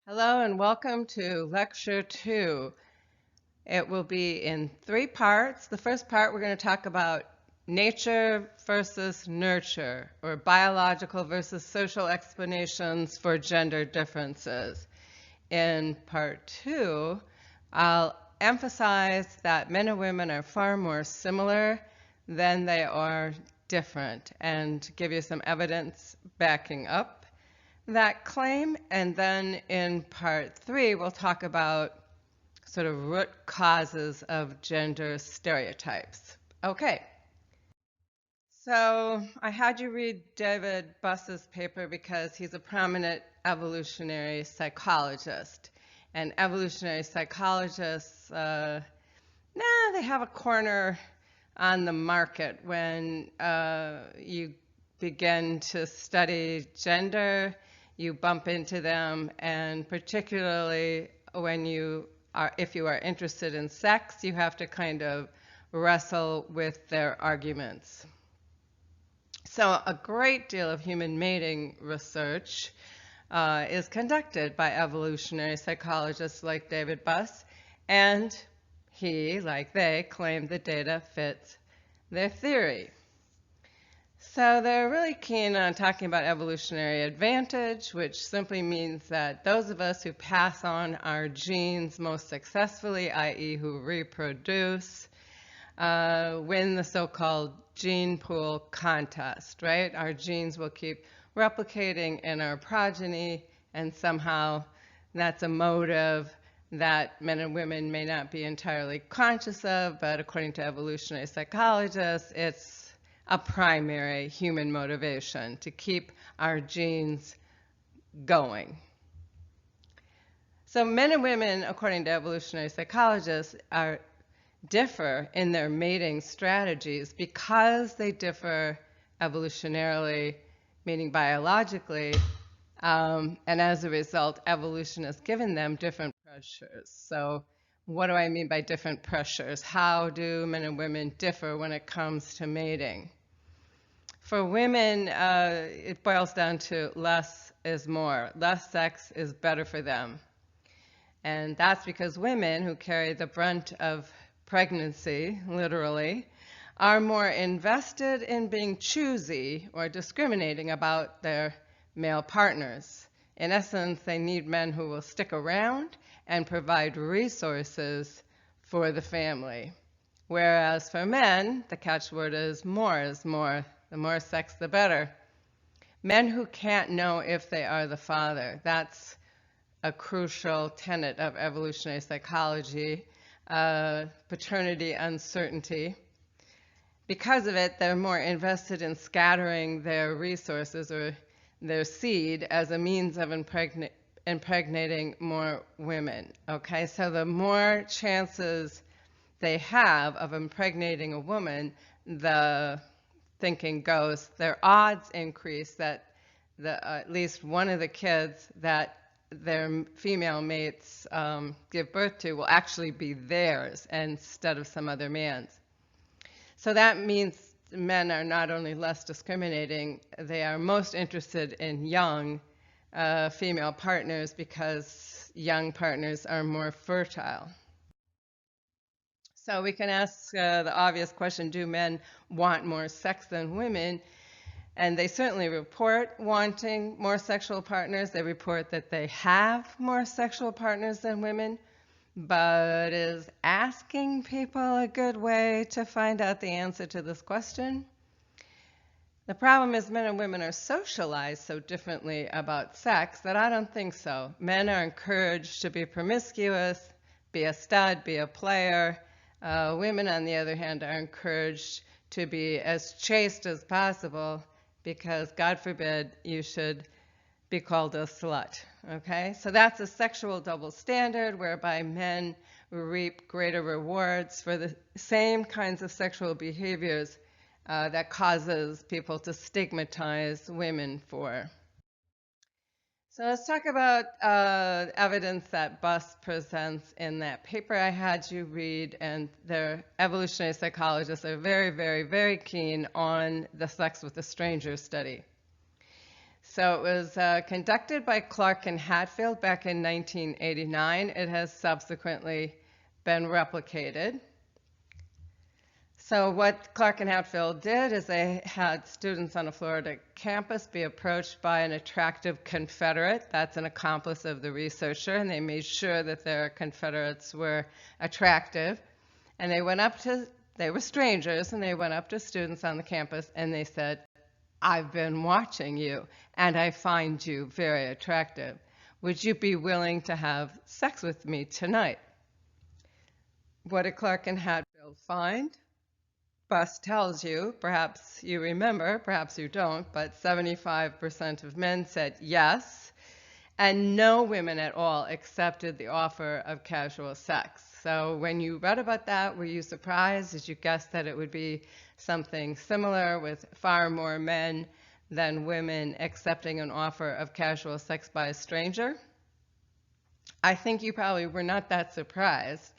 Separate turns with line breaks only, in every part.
Hello and welcome to Lecture 2. It will be in 3 parts. The first part, we're going to talk about nature versus nurture, or biological versus social explanations for gender differences. In part 2, I'll emphasize that men and women are far more similar than they are different, and give you some evidence backing up that claim. And then in part 3, we'll talk about sort of root causes of gender stereotypes. Okay, so I had you read David Buss's paper because he's a prominent evolutionary psychologist. And evolutionary psychologists, they have a corner on the market when you begin to study gender. You bump into them, and particularly if you are interested in sex, you have to kind of wrestle with their arguments. So a great deal of human mating research is conducted by evolutionary psychologists like David Buss, and he, like they, claim the data fits their theory. So they're really keen on talking about evolutionary advantage, which simply means that those of us who pass on our genes most successfully, i.e. who reproduce, win the so-called gene pool contest, right? Our genes will keep replicating in our progeny, and somehow that's a motive that men and women may not be entirely conscious of, but according to evolutionary psychologists, it's a primary human motivation to keep our genes going. So men and women, according to evolutionary psychologists, differ in their mating strategies because they differ evolutionarily, meaning biologically, and as a result, evolution has given them different pressures. So what do I mean by different pressures? How do men and women differ when it comes to mating? For women, it boils down to less is more. Less sex is better for them. And that's because women, who carry the brunt of pregnancy, literally, are more invested in being choosy or discriminating about their male partners. In essence, they need men who will stick around and provide resources for the family. Whereas for men, the catchword is more. The more sex, the better. Men who can't know if they are the father, that's a crucial tenet of evolutionary psychology, paternity uncertainty. Because of it, they're more invested in scattering their resources or their seed as a means of impregnating more women. Okay, so the more chances they have of impregnating a woman, the thinking goes, their odds increase that at least one of the kids that their female mates give birth to will actually be theirs instead of some other man's. So that means men are not only less discriminating, they are most interested in young female partners because young partners are more fertile. So we can ask the obvious question, do men want more sex than women? And they certainly report wanting more sexual partners. They report that they have more sexual partners than women. But is asking people a good way to find out the answer to this question? The problem is men and women are socialized so differently about sex that I don't think so. Men are encouraged to be promiscuous, be a stud, be a player. Women, on the other hand, are encouraged to be as chaste as possible because, God forbid, you should be called a slut. Okay? So that's a sexual double standard whereby men reap greater rewards for the same kinds of sexual behaviors that causes people to stigmatize women for. So let's talk about evidence that Buss presents in that paper I had you read, and their evolutionary psychologists are very, very, very keen on the sex with a stranger study. So it was conducted by Clark and Hatfield back in 1989. It has subsequently been replicated. So what Clark and Hatfield did is they had students on a Florida campus be approached by an attractive Confederate. That's an accomplice of the researcher, and they made sure that their Confederates were attractive. And they were strangers, and they went up to students on the campus and they said, "I've been watching you, and I find you very attractive. Would you be willing to have sex with me tonight?" What did Clark and Hatfield find? Buss tells you, perhaps you remember, perhaps you don't, but 75% of men said yes, and no women at all accepted the offer of casual sex. So when you read about that, were you surprised? Did you guess that it would be something similar with far more men than women accepting an offer of casual sex by a stranger? I think you probably were not that surprised.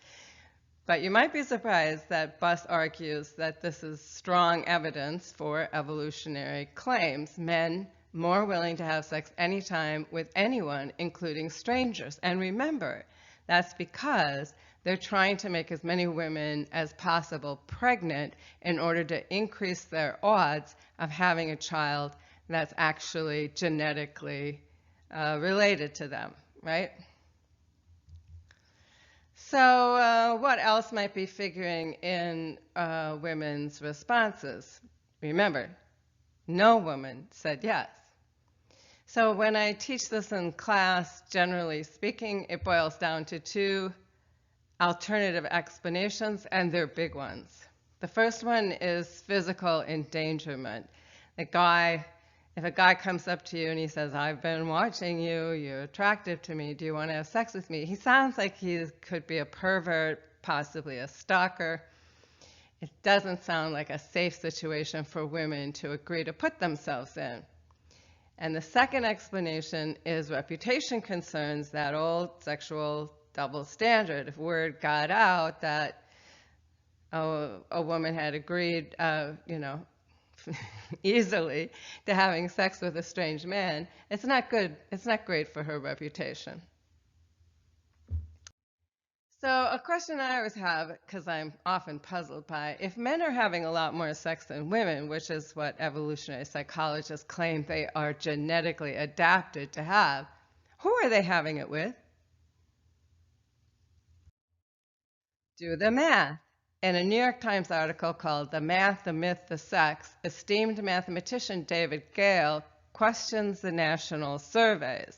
But you might be surprised that Buss argues that this is strong evidence for evolutionary claims. Men more willing to have sex anytime with anyone, including strangers. And remember, that's because they're trying to make as many women as possible pregnant in order to increase their odds of having a child that's actually genetically related to them, right? So what else might be figuring in women's responses? Remember, no woman said yes. So when I teach this in class, generally speaking, it boils down to two alternative explanations, and they're big ones. The first one is physical endangerment. If a guy comes up to you and he says, "I've been watching you, you're attractive to me, do you want to have sex with me?" He sounds like he could be a pervert, possibly a stalker. It doesn't sound like a safe situation for women to agree to put themselves in. And the second explanation is reputation concerns, that old sexual double standard. If word got out that a woman had agreed, easily to having sex with a strange man, it's not good. It's not great for her reputation. So a question I always have, because I'm often puzzled by, if men are having a lot more sex than women, which is what evolutionary psychologists claim they are genetically adapted to have, who are they having it with? Do the math. In a New York Times article called "The Math, the Myth, the Sex," esteemed mathematician David Gale questions the national surveys.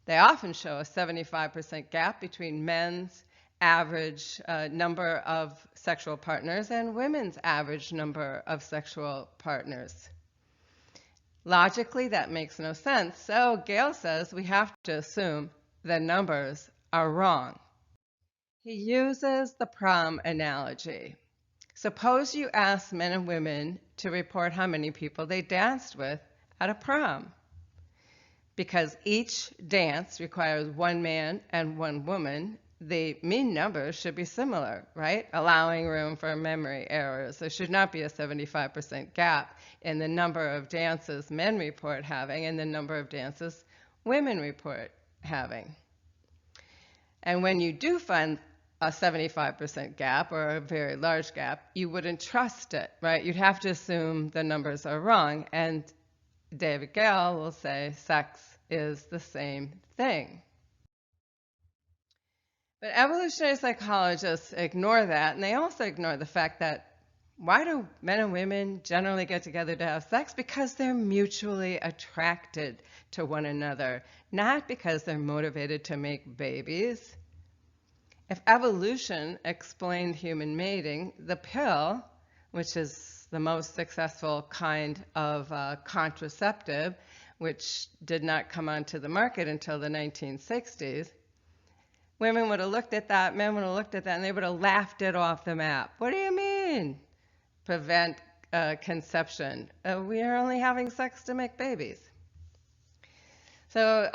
They often show a 75% gap between men's average number of sexual partners and women's average number of sexual partners. Logically, that makes no sense. So Gale says we have to assume the numbers are wrong. He uses the prom analogy. Suppose you ask men and women to report how many people they danced with at a prom. Because each dance requires one man and one woman, the mean numbers should be similar, right? Allowing room for memory errors. There should not be a 75% gap in the number of dances men report having and the number of dances women report having. And when you do find a 75% gap or a very large gap, you wouldn't trust it, right? You'd have to assume the numbers are wrong. And David Gale will say sex is the same thing. But evolutionary psychologists ignore that, and they also ignore the fact that why do men and women generally get together to have sex? Because they're mutually attracted to one another, not because they're motivated to make babies. If evolution explained human mating, the pill, which is the most successful kind of contraceptive, which did not come onto the market until the 1960s, women would have looked at that, men would have looked at that, and they would have laughed it off the map. What do you mean? Prevent conception. We are only having sex to make babies. So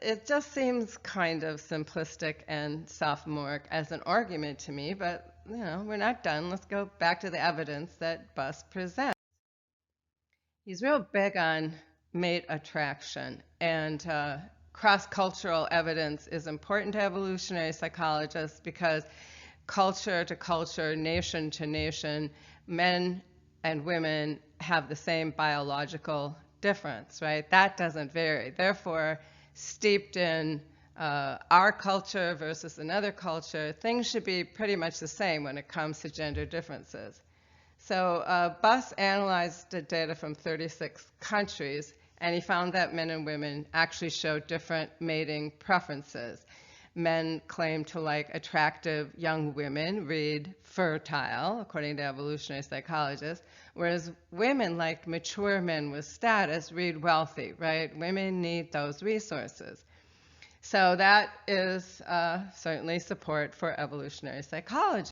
it just seems kind of simplistic and sophomoric as an argument to me, but we're not done. Let's go back to the evidence that Buss presents. He's real big on mate attraction. And cross-cultural evidence is important to evolutionary psychologists because culture to culture, nation to nation, men and women have the same biological difference, right? That doesn't vary. Therefore, steeped in our culture versus another culture, things should be pretty much the same when it comes to gender differences. So Buss analyzed the data from 36 countries, and he found that men and women actually show different mating preferences. Men claim to like attractive young women, read fertile, according to evolutionary psychologists, whereas women liked mature men with status, read wealthy, right? Women need those resources. So that is certainly support for evolutionary psychology.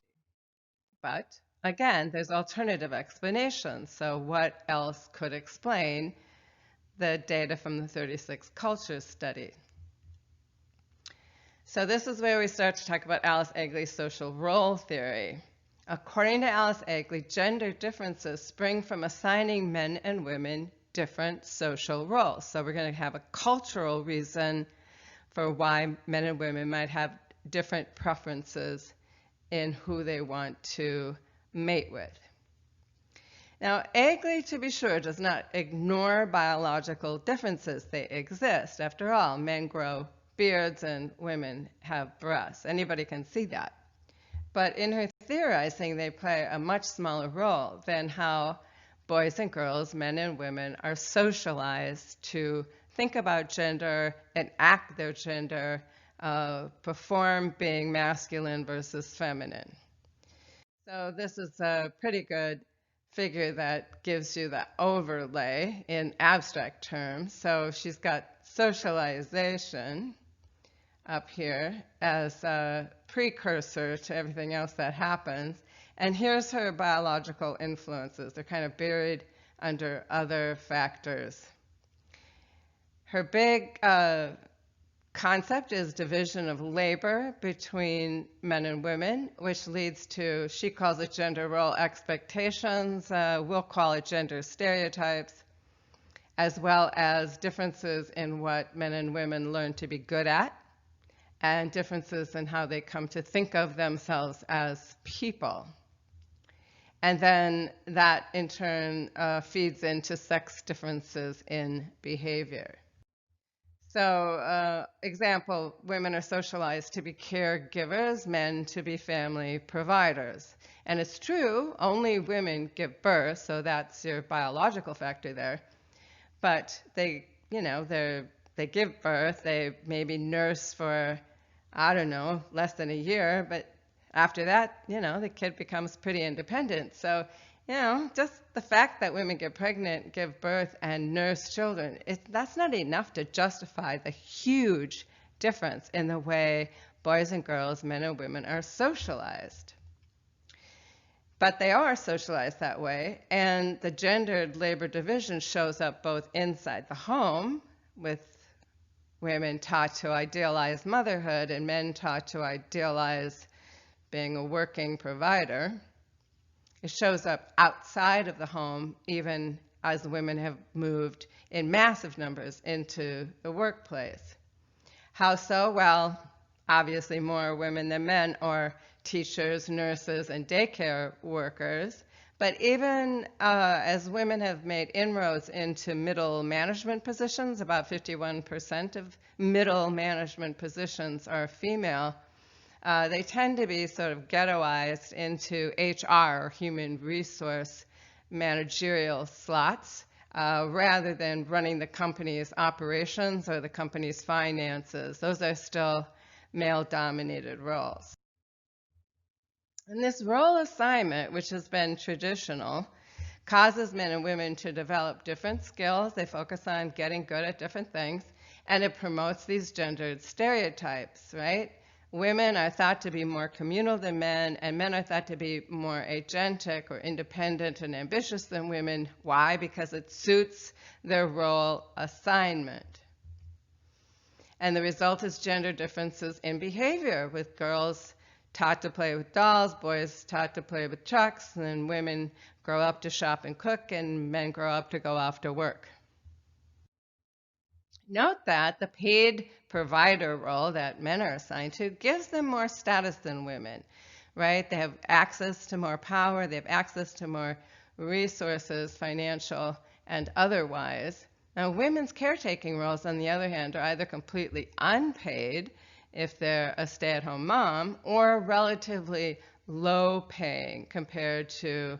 But again, there's alternative explanations. So what else could explain the data from the 36 cultures study? So this is where we start to talk about Alice Eagly's social role theory. According to Alice Eagly, gender differences spring from assigning men and women different social roles. So we're going to have a cultural reason for why men and women might have different preferences in who they want to mate with. Now, Eagly, to be sure, does not ignore biological differences. They exist. After all, men grow beards and women have breasts. Anybody can see that. But in her theorizing, they play a much smaller role than how boys and girls, men and women, are socialized to think about gender, enact their gender, perform being masculine versus feminine. So this is a pretty good figure that gives you the overlay in abstract terms. So she's got socialization up here as a precursor to everything else that happens. And here's her biological influences. They're kind of buried under other factors. Her big concept is division of labor between men and women, which leads to, she calls it gender role expectations, we'll call it gender stereotypes, as well as differences in what men and women learn to be good at, and differences in how they come to think of themselves as people. And then that in turn feeds into sex differences in behavior. So, example, women are socialized to be caregivers, men to be family providers. And it's true, only women give birth, so that's your biological factor there. But they, they give birth, they maybe nurse for, I don't know, less than a year, but after that, the kid becomes pretty independent. So, just the fact that women get pregnant, give birth, and nurse children, that's not enough to justify the huge difference in the way boys and girls, men and women are socialized. But they are socialized that way, and the gendered labor division shows up both inside the home, with women taught to idealize motherhood and men taught to idealize being a working provider. It shows up outside of the home, even as women have moved in massive numbers into the workplace. How so? Well, obviously more women than men are teachers, nurses, and daycare workers. But even as women have made inroads into middle management positions, about 51% of middle management positions are female, they tend to be sort of ghettoized into HR, human resource managerial slots, rather than running the company's operations or the company's finances. Those are still male-dominated roles. And this role assignment, which has been traditional, causes men and women to develop different skills. They focus on getting good at different things, and it promotes these gendered stereotypes, right? Women are thought to be more communal than men, and men are thought to be more agentic or independent and ambitious than women. Why? Because it suits their role assignment. And the result is gender differences in behavior, with girls taught to play with dolls, boys taught to play with trucks, and then women grow up to shop and cook, and men grow up to go off to work. Note that the paid provider role that men are assigned to gives them more status than women, right? They have access to more power, they have access to more resources, financial and otherwise. Now, women's caretaking roles, on the other hand, are either completely unpaid if they're a stay-at-home mom, or relatively low paying compared to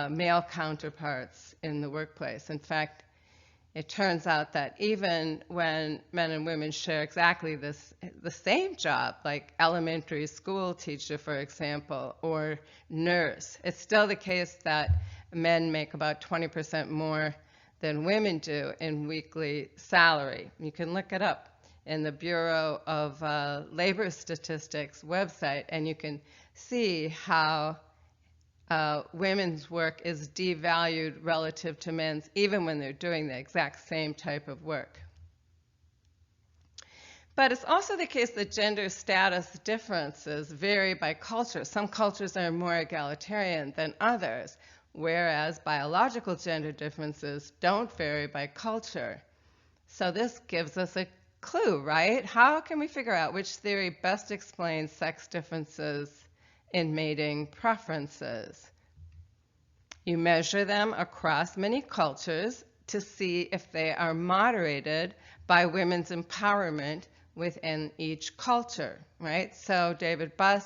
male counterparts in the workplace. In fact, it turns out that even when men and women share exactly the same job, like elementary school teacher, for example, or nurse, it's still the case that men make about 20% more than women do in weekly salary. You can look it up in the Bureau of Labor Statistics website, and you can see how women's work is devalued relative to men's, even when they're doing the exact same type of work. But it's also the case that gender status differences vary by culture. Some cultures are more egalitarian than others, whereas biological gender differences don't vary by culture. So this gives us a clue, right? How can we figure out which theory best explains sex differences in mating preferences? You measure them across many cultures to see if they are moderated by women's empowerment within each culture, right? So David Buss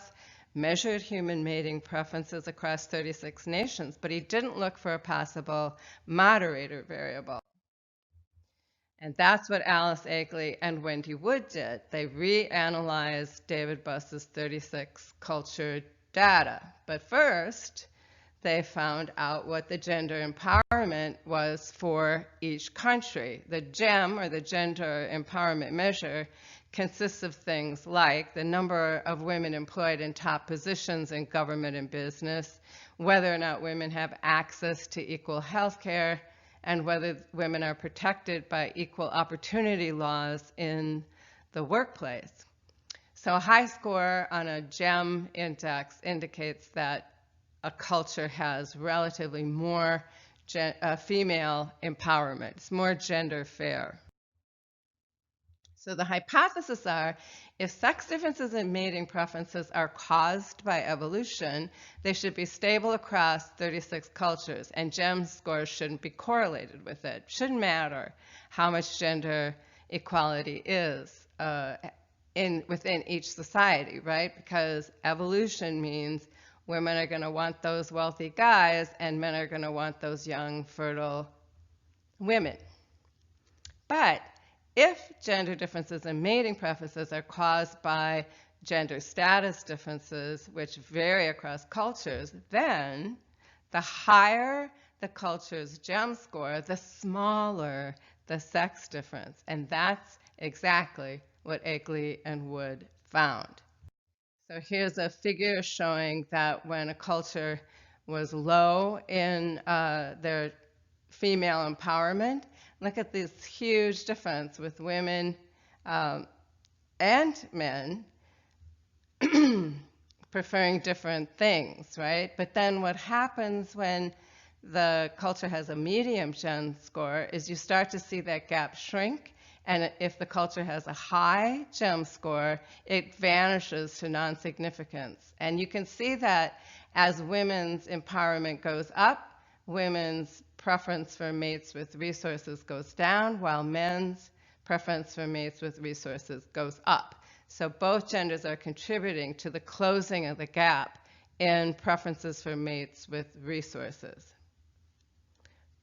measured human mating preferences across 36 nations, but he didn't look for a possible moderator variable. And that's what Alice Akeley and Wendy Wood did. They reanalyzed David Buss's 36 culture data. But first, they found out what the gender empowerment was for each country. The GEM, or the Gender Empowerment Measure, consists of things like the number of women employed in top positions in government and business, whether or not women have access to equal health care, and whether women are protected by equal opportunity laws in the workplace. So a high score on a GEM index indicates that a culture has relatively more female empowerment. It's more gender fair. So the hypotheses are, if sex differences in mating preferences are caused by evolution, they should be stable across 36 cultures, and GEM scores shouldn't be correlated with it. Shouldn't matter how much gender equality is within each society, right? Because evolution means women are going to want those wealthy guys, and men are going to want those young, fertile women. But if gender differences in mating preferences are caused by gender status differences, which vary across cultures, then the higher the culture's GEM score, the smaller the sex difference. And that's exactly what Akeley and Wood found. So here's a figure showing that when a culture was low in their female empowerment, look at this huge difference with women and men preferring different things, right? But then what happens when the culture has a medium GEM score is you start to see that gap shrink, and if the culture has a high GEM score, it vanishes to non-significance. And you can see that as women's empowerment goes up, women's preference for mates with resources goes down, while men's preference for mates with resources goes up. So both genders are contributing to the closing of the gap in preferences for mates with resources.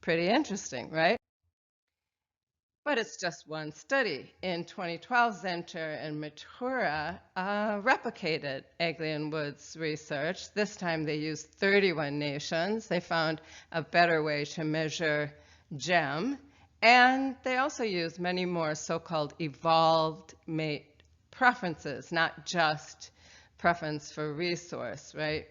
Pretty interesting, right? But it's just one study. In 2012, Zenter and Matura replicated Akeley and Wood's research. This time they used 31 nations. They found a better way to measure GEM. And they also used many more so-called evolved mate preferences, not just preference for resource, right?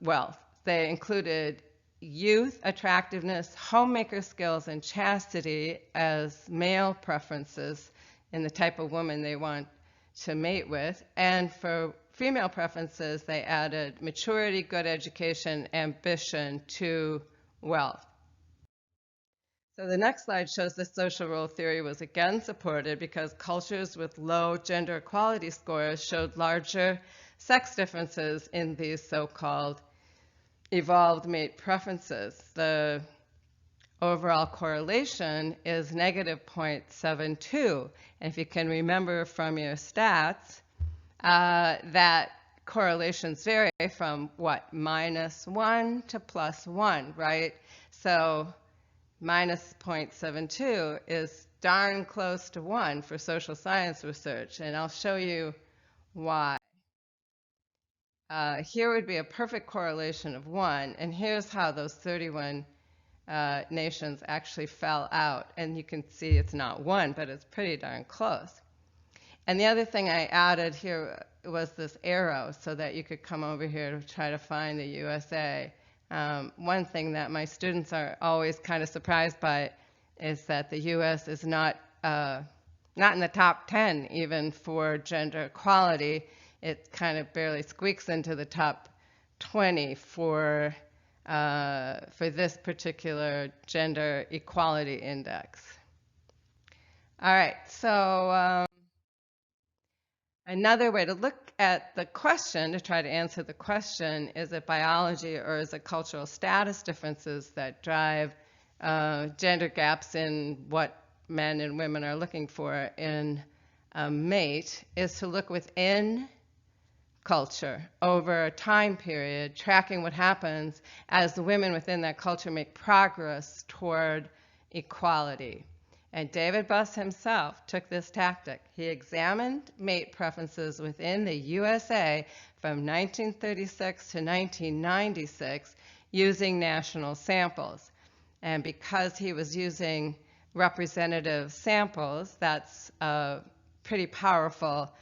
Wealth. They included youth, attractiveness, homemaker skills, and chastity as male preferences in the type of woman they want to mate with. And for female preferences, they added maturity, good education, ambition to wealth. So the next slide shows the social role theory was again supported because cultures with low gender equality scores showed larger sex differences in these so-called evolved mate preferences. The overall correlation is negative 0.72. And if you can remember from your stats, that correlations vary from what, -1 to +1, right? So minus 0.72 is darn close to 1 for social science research, and I'll show you why. Here would be a perfect correlation of 1, and here's how those 31 nations actually fell out. And you can see it's not 1, but it's pretty darn close. And the other thing I added here was this arrow so that you could come over here to try to find the USA. One thing that my students are always kind of surprised by is that the U.S. is not in the top 10 even for gender equality. It kind of barely squeaks into the top 20 for this particular gender equality index. All right, so another way to look at the question, to try to answer the question, is it biology or is it cultural status differences that drive gender gaps in what men and women are looking for in a mate, is to look within culture over a time period, tracking what happens as the women within that culture make progress toward equality. And David Buss himself took this tactic. He examined mate preferences within the USA from 1936 to 1996 using national samples. And because he was using representative samples, that's a pretty powerful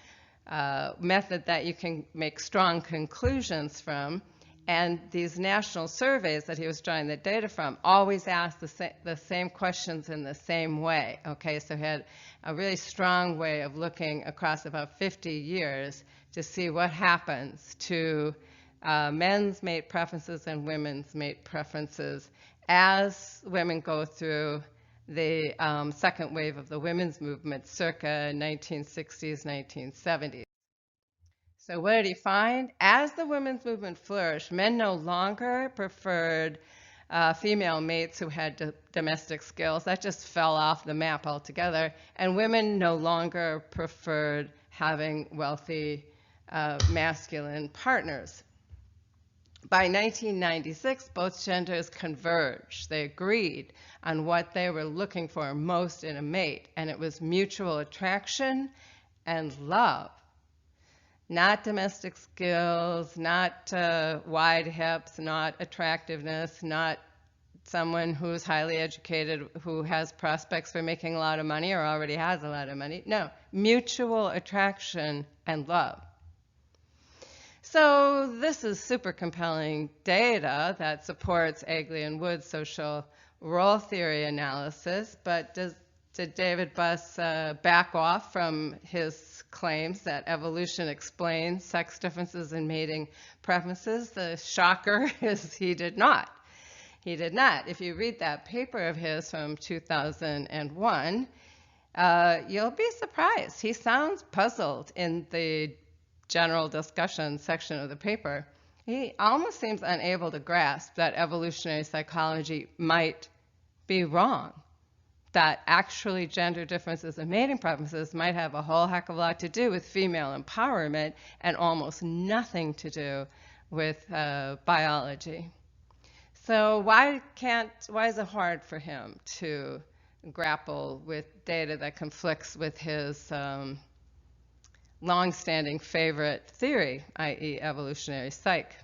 method that you can make strong conclusions from. And these national surveys that he was drawing the data from always asked the same questions in the same way. Okay, so he had a really strong way of looking across about 50 years to see what happens to men's mate preferences and women's mate preferences as women go through the second wave of the women's movement circa 1960s, 1970s. So what did he find? As the women's movement flourished, men no longer preferred female mates who had domestic skills. That just fell off the map altogether. And women no longer preferred having wealthy masculine partners. By 1996, both genders converged. They agreed on what they were looking for most in a mate, and it was mutual attraction and love. Not domestic skills, not wide hips, not attractiveness, not someone who's highly educated, who has prospects for making a lot of money or already has a lot of money. No, mutual attraction and love. So this is super compelling data that supports Egley and Wood's social role theory analysis, but did David Buss back off from his claims that evolution explains sex differences in mating preferences? The shocker is he did not. He did not. If you read that paper of his from 2001, you'll be surprised. He sounds puzzled in the general discussion section of the paper. He almost seems unable to grasp that evolutionary psychology might be wrong, that actually gender differences in mating preferences might have a whole heck of a lot to do with female empowerment and almost nothing to do with biology. So why is it hard for him to grapple with data that conflicts with his long-standing favorite theory, i.e. evolutionary psych?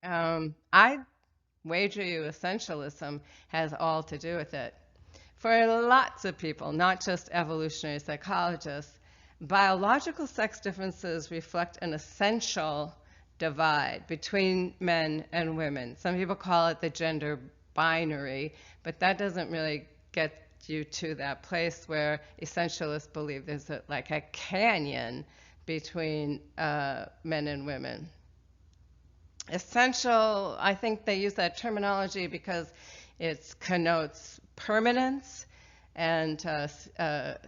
I wager you essentialism has all to do with it. For lots of people, not just evolutionary psychologists, biological sex differences reflect an essential divide between men and women. Some people call it the gender binary, but that doesn't really get you to that place where essentialists believe there's like a canyon between men and women. Essential, I think they use that terminology because it connotes permanence and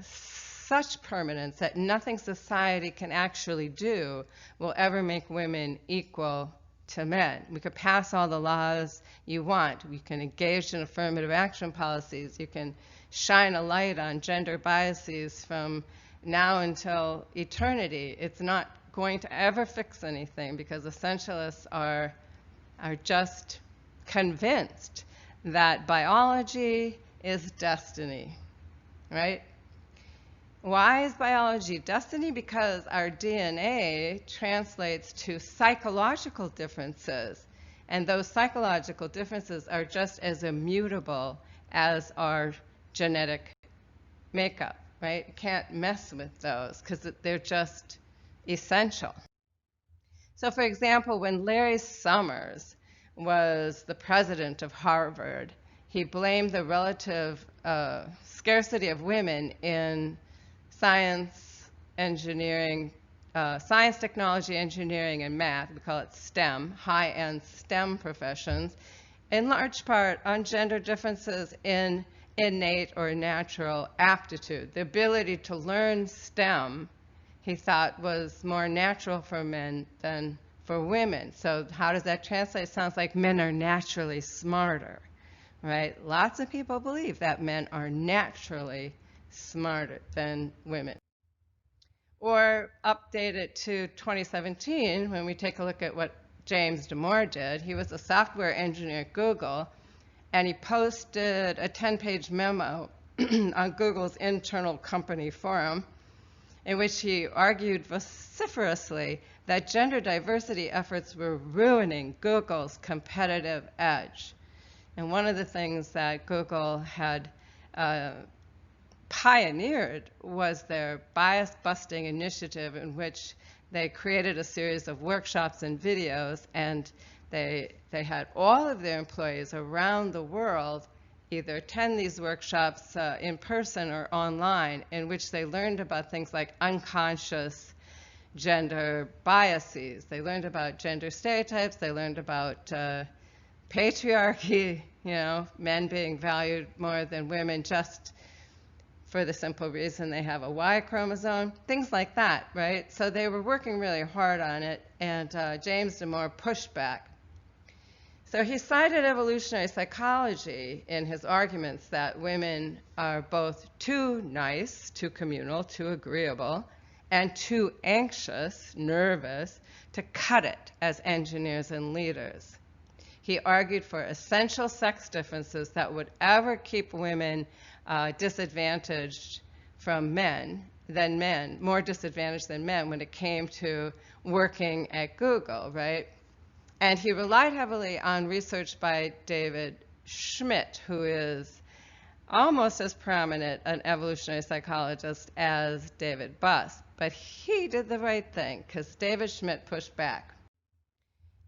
such permanence that nothing society can actually do will ever make women equal to men. We could pass all the laws you want. We can engage in affirmative action policies. You can shine a light on gender biases from now until eternity. It's not going to ever fix anything because essentialists are just convinced that biology is destiny, right? Why is biology destiny? Because our DNA translates to psychological differences, and those psychological differences are just as immutable as our genetic makeup, right? You can't mess with those because they're just essential. So for example, when Larry Summers was the president of Harvard, he blamed the relative scarcity of women in science, engineering, science, technology, engineering, and math. We call it STEM, high-end STEM professions, in large part on gender differences in innate or natural aptitude. The ability to learn STEM, he thought, was more natural for men than for women. So how does that translate? It sounds like men are naturally smarter, right? Lots of people believe that men are naturally smarter than women. Or update it to 2017 when we take a look at what James Damore did. He was a software engineer at Google, and he posted a 10-page memo on Google's internal company forum in which he argued vociferously that gender diversity efforts were ruining Google's competitive edge. And one of the things that Google had pioneered was their bias-busting initiative, in which they created a series of workshops and videos, and they had all of their employees around the world either attend these workshops in person or online, in which they learned about things like unconscious gender biases. They learned about gender stereotypes. They learned about patriarchy, men being valued more than women just for the simple reason they have a Y chromosome, things like that, right? So they were working really hard on it, and James Damore pushed back. So he cited evolutionary psychology in his arguments that women are both too nice, too communal, too agreeable, and too anxious, nervous, to cut it as engineers and leaders. He argued for essential sex differences that would ever keep women disadvantaged from men than men, more disadvantaged than men when it came to working at Google, right? And he relied heavily on research by David Schmidt, who is almost as prominent an evolutionary psychologist as David Buss. But he did the right thing, because David Schmidt pushed back.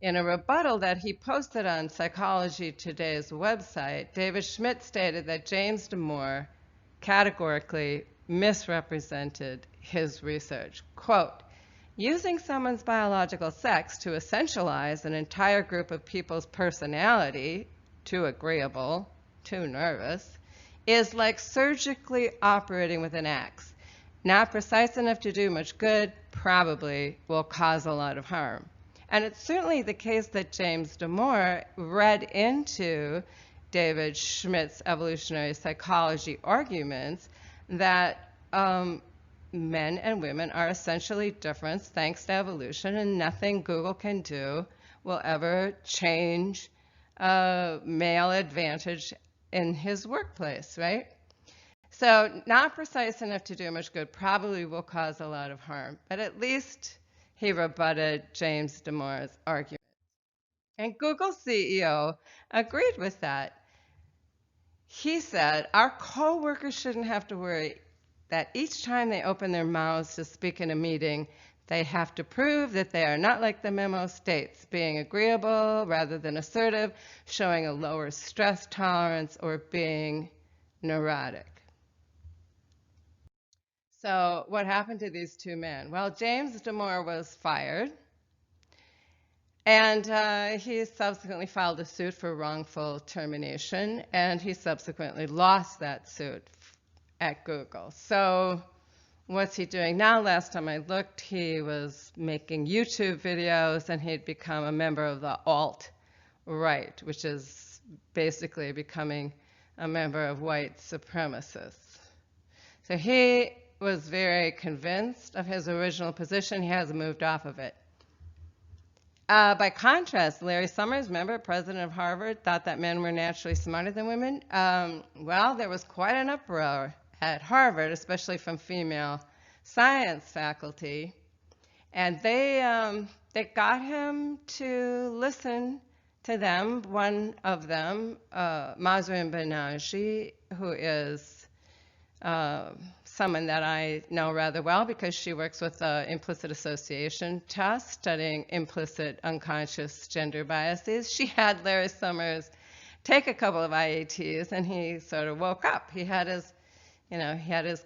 In a rebuttal that he posted on Psychology Today's website, David Schmidt stated that James Damore categorically misrepresented his research. Quote, "Using someone's biological sex to essentialize an entire group of people's personality, too agreeable, too nervous, is like surgically operating with an axe. Not precise enough to do much good, probably will cause a lot of harm." And it's certainly the case that James Damore read into David Schmidt's evolutionary psychology arguments that men and women are essentially different thanks to evolution, and nothing Google can do will ever change male advantage in his workplace, right? So not precise enough to do much good, probably will cause a lot of harm, but at least he rebutted James Damore's argument. And Google's CEO agreed with that. He said, "Our coworkers shouldn't have to worry that each time they open their mouths to speak in a meeting, they have to prove that they are not like the memo states, being agreeable rather than assertive, showing a lower stress tolerance, or being neurotic." So what happened to these two men? Well, James Damore was fired, And he subsequently filed a suit for wrongful termination, and he subsequently lost that suit at Google. So what's he doing now? Last time I looked, he was making YouTube videos, and he'd become a member of the alt-right, which is basically becoming a member of white supremacists. So he was very convinced of his original position. He hasn't moved off of it. By contrast, Larry Summers, remember, president of Harvard, thought that men were naturally smarter than women. Well, there was quite an uproar at Harvard, especially from female science faculty, and they got him to listen to them. One of them, Mahzarin Banaji, who is someone that I know rather well because she works with the implicit association test, studying implicit unconscious gender biases. She had Larry Summers take a couple of IATs, and he sort of woke up. He had his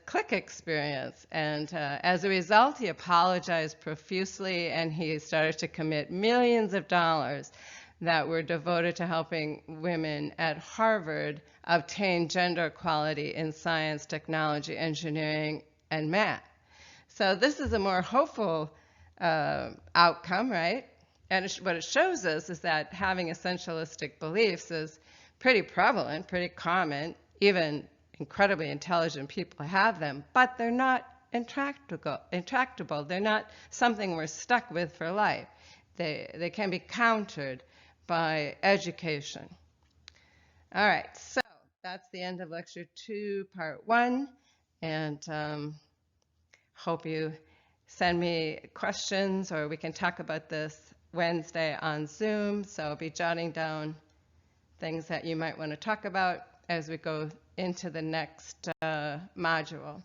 click experience, and as a result, he apologized profusely, and he started to commit millions of dollars that were devoted to helping women at Harvard obtain gender equality in science, technology, engineering, and math. So this is a more hopeful outcome, right? And what it shows us is that having essentialistic beliefs is pretty prevalent, pretty common. Even incredibly intelligent people have them, but they're not intractable. They're not something we're stuck with for life. They can be countered by education. All right, so that's the end of lecture 2, part 1, and hope you send me questions, or we can talk about this Wednesday on Zoom. So I'll be jotting down things that you might want to talk about as we go into the next module.